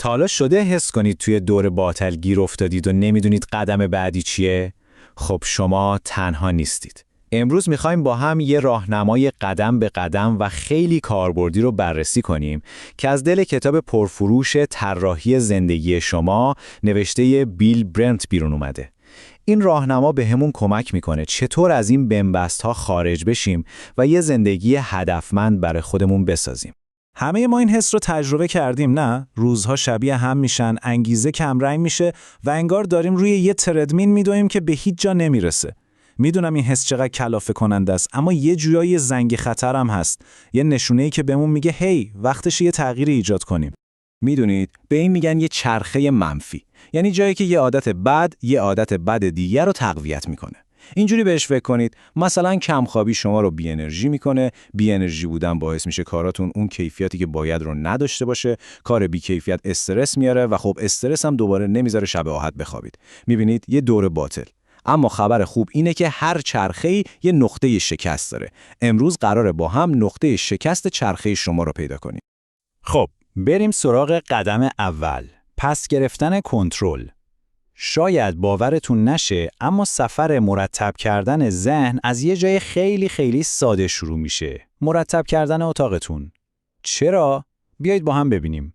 تا حالا شده حس کنید توی دور باطل گیر افتادید و نمیدونید قدم بعدی چیه؟ خب شما تنها نیستید. امروز میخوایم با هم یه راهنمای قدم به قدم و خیلی کاربردی رو بررسی کنیم که از دل کتاب پرفروش طراحی زندگی شما نوشته بیل برنت بیرون اومده. این راهنما به همون کمک میکنه چطور از این بنبست‌ها خارج بشیم و یه زندگی هدفمند برای خودمون بسازیم. همه ما این حس رو تجربه کردیم، نه؟ روزها شبیه هم میشن، انگیزه کمرنگ میشه و انگار داریم روی یه تردمیل میدویم که به هیچ جا نمیرسه. میدونم این حس چقدر کلافه کننده است، اما یه جورایی زنگ خطر هم هست. یه نشونه‌ای که بهمون میگه هی وقتش یه تغییر ایجاد کنیم. میدونید به این میگن یه چرخه منفی. یعنی جایی که یه عادت بد یه عادت بد دیگر رو تقویت میکنه. اینجوری بهش فکر کنید، مثلا کمخوابی شما رو بی انرژی میکنه، بی انرژی بودن باعث میشه کاراتون اون کیفیتی که باید رو نداشته باشه، کار بی کیفیت استرس میاره و خب استرس هم دوباره نمیذاره شب راحت بخوابید. میبینید یه دور باطل. اما خبر خوب اینه که هر چرخه‌ای یه نقطه شکست داره. امروز قراره با هم نقطه شکست چرخه شما رو پیدا کنیم. خب بریم سراغ قدم اول، پس گرفتن کنترل. شاید باورتون نشه اما سفر مرتب کردن ذهن از یه جای خیلی خیلی ساده شروع میشه. مرتب کردن اتاقتون. چرا؟ بیایید با هم ببینیم.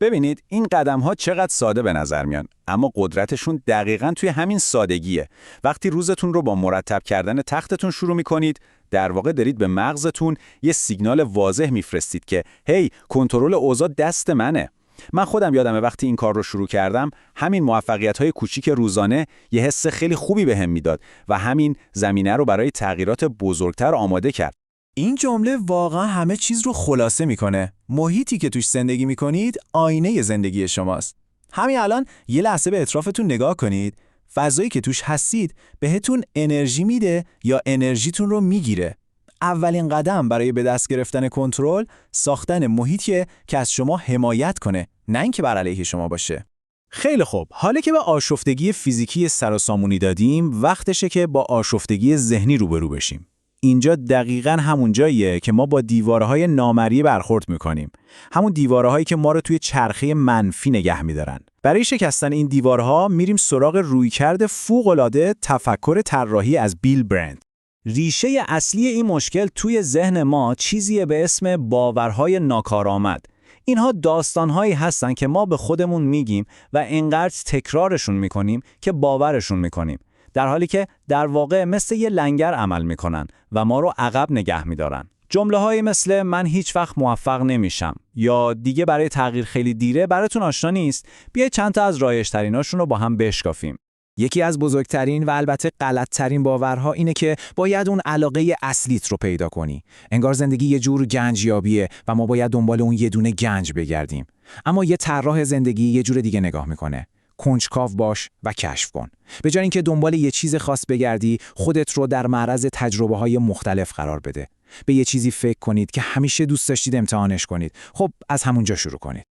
ببینید این قدم‌ها چقدر ساده به نظر میان، اما قدرتشون دقیقاً توی همین سادگیه. وقتی روزتون رو با مرتب کردن تختتون شروع می‌کنید، در واقع دارید به مغزتون یه سیگنال واضح میفرستید که هی کنترل اوضاع دست منه. من خودم یادمه وقتی این کار رو شروع کردم، همین موفقیت‌های کوچیک روزانه یه حس خیلی خوبی بهم میداد و همین زمینه رو برای تغییرات بزرگتر آماده کرد. این جمله واقعا همه چیز رو خلاصه میکنه. محیطی که توش زندگی میکنید آینه زندگی شماست. همین الان یه لحظه به اطرافتون نگاه کنید. فضایی که توش هستید بهتون انرژی میده یا انرژیتون رو میگیره. اولین قدم برای به دست گرفتن کنترل ساختن محیطیه که از شما حمایت کنه، نه اینکه بر علیه شما باشه. خیلی خوب، حالا که به آشفتگی فیزیکی سر و سامونی دادیم، وقتشه که با آشفتگی ذهنی روبرو بشیم. اینجا دقیقاً همون جاییه که ما با دیوارهای نامرئی برخورد میکنیم. همون دیوارهایی که ما رو توی چرخه منفی نگه میدارن. برای شکستن این دیوارها میریم سراغ رویکرد فوق‌العاده تفکر طراحی از بیل برنت. ریشه اصلی این مشکل توی ذهن ما چیزیه به اسم باورهای ناکارآمد. اینها داستانهایی هستن که ما به خودمون میگیم و اینقدر تکرارشون میکنیم که باورشون میکنیم. در حالی که در واقع مثل یه لنگر عمل میکنن و ما رو عقب نگه میدارن. جمله‌هایی مثل من هیچ وقت موفق نمیشم یا دیگه برای تغییر خیلی دیره براتون آشنا نیست. بیایید چند تا از رایج‌تریناشون رو با هم بشکافیم. یکی از بزرگترین و البته غلط‌ترین باورها اینه که باید اون علاقه اصلیت رو پیدا کنی. انگار زندگی یه جور گنجیابیه و ما باید دنبال اون یه دونه گنج بگردیم. اما یه طراح زندگی یه جور دیگه نگاه میکنه. کنجکاو باش و کشف کن. به جای اینکه دنبال یه چیز خاص بگردی، خودت رو در معرض تجربه‌های مختلف قرار بده. به یه چیزی فکر کنید که همیشه دوست داشتید امتحانش کنید. خب از همونجا شروع کنید.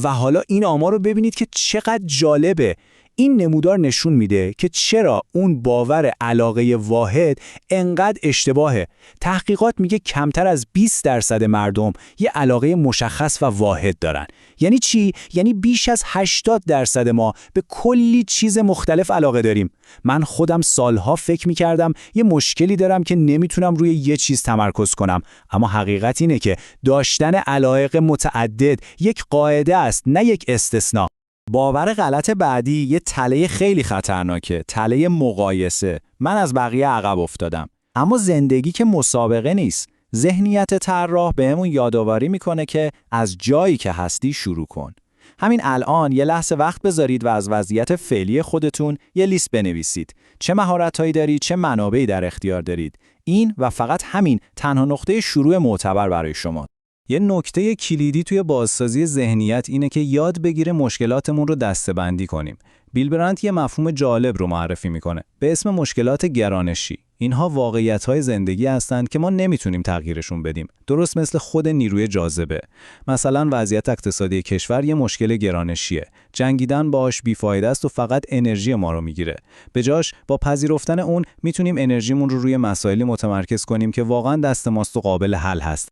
و حالا این آمار رو ببینید که چقدر جالبه. این نمودار نشون میده که چرا اون باور علاقه واحد انقدر اشتباهه. تحقیقات میگه کمتر از 20% مردم یه علاقه مشخص و واحد دارن. یعنی چی؟ یعنی بیش از 80% ما به کلی چیز مختلف علاقه داریم. من خودم سالها فکر میکردم یه مشکلی دارم که نمیتونم روی یه چیز تمرکز کنم، اما حقیقت اینه که داشتن علایق متعدد یک قاعده است، نه یک استثناء. باور غلط بعدی یه تله خیلی خطرناکه، تله مقایسه. من از بقیه عقب افتادم. اما زندگی که مسابقه نیست. ذهنیت طراح بهمون یادآوری میکنه که از جایی که هستی شروع کن. همین الان یه لحظه وقت بذارید و از وضعیت فعلی خودتون یه لیست بنویسید. چه مهارت‌هایی دارید، چه منابعی در اختیار دارید. این و فقط همین تنها نقطه شروع معتبر برای شما. یه نکته کلیدی توی بازسازی ذهنیت اینه که یاد بگیره مشکلاتمون رو دسته‌بندی کنیم. بیل برنت یه مفهوم جالب رو معرفی میکنه به اسم مشکلات گرانشی. اینها واقعیت‌های زندگی هستند که ما نمیتونیم تغییرشون بدیم. درست مثل خود نیروی جاذبه. مثلا وضعیت اقتصادی کشور یه مشکل گرانشیه. جنگیدن باهاش بیفایده است و فقط انرژی ما رو میگیره. به جاش با پذیرفتن اون میتونیم انرژیمون رو روی مسائلی متمرکز کنیم که واقعا دست ماست و قابل حل هست.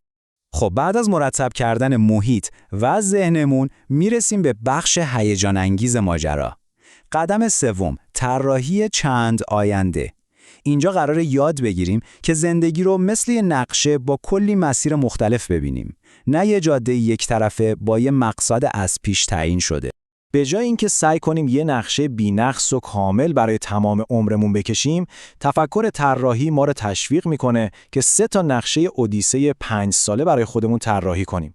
خب بعد از مرتب کردن محیط و ذهنمون میرسیم به بخش هیجان انگیز ماجرا. قدم سوم، طراحی چند آینده. اینجا قراره یاد بگیریم که زندگی رو مثل یه نقشه با کلی مسیر مختلف ببینیم، نه یه جاده یک طرفه با یه مقصد از پیش تعیین شده. به جای اینکه سعی کنیم یه نقشه بی‌نقص و کامل برای تمام عمرمون بکشیم، تفکر طراحی ما رو تشویق میکنه که 3 تا نقشه اودیسه 5 ساله برای خودمون طراحی کنیم.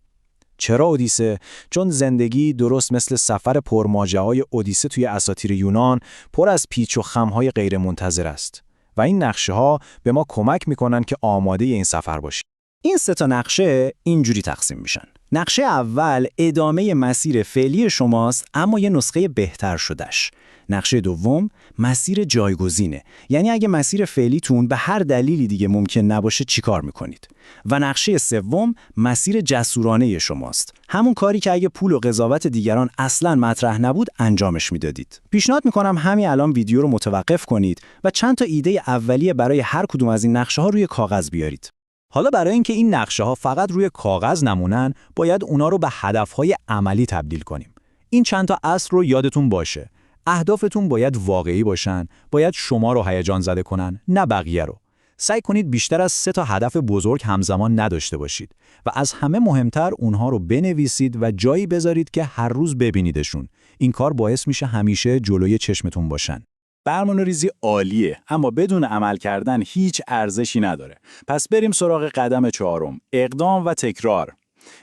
چرا اودیسه؟ چون زندگی درست مثل سفر پرماجراهای اودیسه توی اساطیر یونان پر از پیچ و خم‌های غیرمنتظر است و این نقشه‌ها به ما کمک میکنن که آماده این سفر باشیم. این 3 تا نقشه اینجوری تقسیم میشن. نقشه اول ادامه مسیر فعلی شماست اما یه نسخه بهتر شدهش. نقشه دوم مسیر جایگزینه، یعنی اگه مسیر فعلیتون به هر دلیلی دیگه ممکن نباشه چیکار میکنید. و نقشه سوم مسیر جسورانه شماست، همون کاری که اگه پول و قضاوت دیگران اصلاً مطرح نبود انجامش میدادید. پیشنهاد میکنم همین الان ویدیو رو متوقف کنید و چند تا ایده اولیه برای هر کدوم از این نقشه ها روی کاغذ بیارید. حالا برای اینکه این نقشه ها فقط روی کاغذ نمونن، باید اونا رو به هدفهای عملی تبدیل کنیم. این چند تا اصل رو یادتون باشه. اهدافتون باید واقعی باشن، باید شما رو هیجان زده کنن، نه بقیه رو. سعی کنید بیشتر از 3 تا هدف بزرگ همزمان نداشته باشید و از همه مهمتر اونها رو بنویسید و جایی بذارید که هر روز ببینیدشون. این کار باعث میشه همیشه جلوی چشمتون باشن. برنامه‌ریزی عالیه، اما بدون عمل کردن هیچ ارزشی نداره. پس بریم سراغ قدم 4، اقدام و تکرار.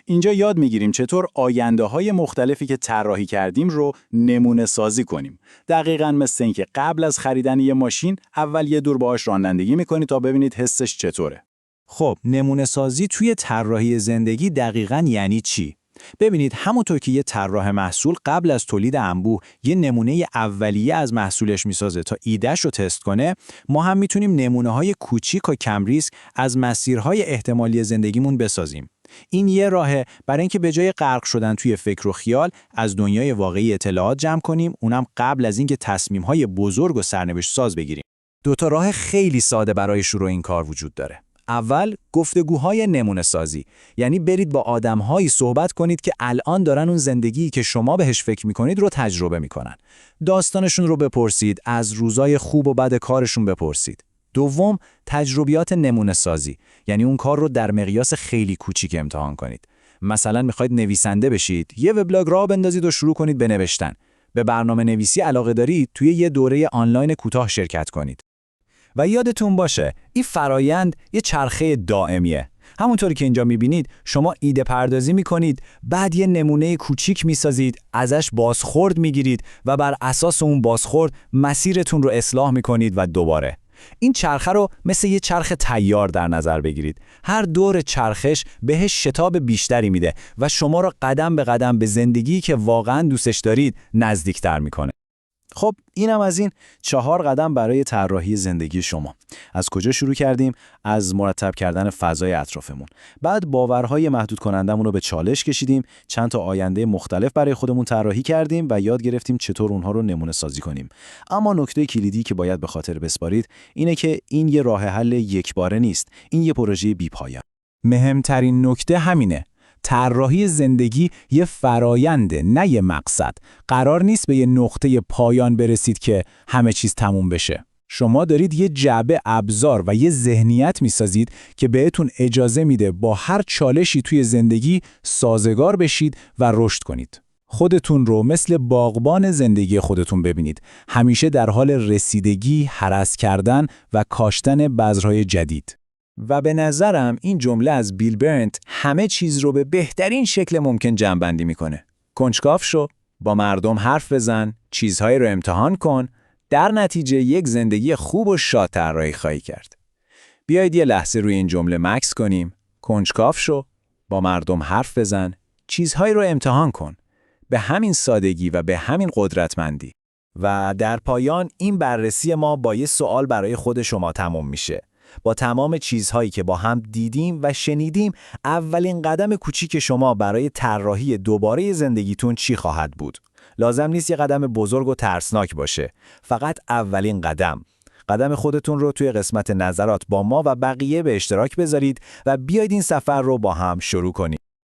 اینجا یاد میگیریم چطور آینده‌های مختلفی که طراحی کردیم رو نمونه سازی کنیم. دقیقاً مثل اینکه قبل از خریدن یه ماشین اول یه دور باهاش رانندگی میکنید تا ببینید حسش چطوره. خب نمونه سازی توی طراحی زندگی دقیقاً یعنی چی؟ ببینید همونطور که یه طراح محصول قبل از تولید انبوه یه نمونه اولیه از محصولش میسازه تا ایدهش رو تست کنه، ما هم میتونیم نمونه‌های کوچیک و کم ریسک از مسیرهای احتمالی زندگیمون بسازیم. این یه راهه برای اینکه به جای غرق شدن توی فکر و خیال از دنیای واقعی اطلاعات جمع کنیم، اونم قبل از اینکه تصمیم‌های بزرگ و سرنوشت ساز بگیریم. 2 تا راه خیلی ساده برای شروع این کار وجود داره. اول، گفتگوهای نمونه سازی، یعنی برید با آدم‌هایی صحبت کنید که الان دارن اون زندگی که شما بهش فکر می‌کنید رو تجربه می‌کنن. داستانشون رو بپرسید، از روزای خوب و بد کارشون بپرسید. دوم، تجربیات نمونه سازی، یعنی اون کار رو در مقیاس خیلی کوچیک امتحان کنید. مثلا می‌خواید نویسنده بشید، یه وبلاگ راه بندازید و شروع کنید به نوشتن. به برنامه نویسی علاقه دارید، توی یه دوره آنلاین کوتاه شرکت کنید. و یادتون باشه این فرایند یه چرخه دائمیه. همونطوری که اینجا میبینید شما ایده پردازی میکنید، بعد یه نمونه کوچیک میسازید، ازش بازخورد میگیرید و بر اساس اون بازخورد مسیرتون رو اصلاح میکنید و دوباره. این چرخه رو مثل یه چرخ تیار در نظر بگیرید. هر دور چرخش بهش شتاب بیشتری میده و شما رو قدم به قدم به زندگی که واقعا دوستش دارید نزدیکتر میکنه. خب اینم از این 4 قدم برای طراحی زندگی شما. از کجا شروع کردیم؟ از مرتب کردن فضای اطرافمون. بعد باورهای محدود کنندمون رو به چالش کشیدیم، چند تا آینده مختلف برای خودمون طراحی کردیم و یاد گرفتیم چطور اونها رو نمونه سازی کنیم. اما نکته کلیدی که باید به خاطر بسپارید اینه که این یه راه حل یکباره نیست. این یه پروژه بی‌پایان. مهمترین نکته همینه. طراحی زندگی یه فراینده، نه یه مقصد. قرار نیست به یه نقطه پایان برسید که همه چیز تموم بشه. شما دارید یه جعبه ابزار و یه ذهنیت میسازید که بهتون اجازه میده با هر چالشی توی زندگی سازگار بشید و رشد کنید. خودتون رو مثل باغبان زندگی خودتون ببینید. همیشه در حال رسیدگی، هرس کردن و کاشتن بذرهای جدید. و به نظرم این جمله از بیل برنت همه چیز رو به بهترین شکل ممکن جمع‌بندی میکنه. کنجکاو شو، با مردم حرف بزن، چیزهایی رو امتحان کن، در نتیجه یک زندگی خوب و شاد طراحی خواهی کرد. بیایید یه لحظه روی این جمله مکث کنیم. کنجکاو شو، با مردم حرف بزن، چیزهایی رو امتحان کن. به همین سادگی و به همین قدرتمندی. و در پایان این بررسی ما با یه سوال برای خود شما تموم میشه. با تمام چیزهایی که با هم دیدیم و شنیدیم، اولین قدم کوچیک شما برای طراحی دوباره زندگیتون چی خواهد بود؟ لازم نیست یه قدم بزرگ و ترسناک باشه. فقط اولین قدم. قدم خودتون رو توی قسمت نظرات با ما و بقیه به اشتراک بذارید و بیاید این سفر رو با هم شروع کنیم.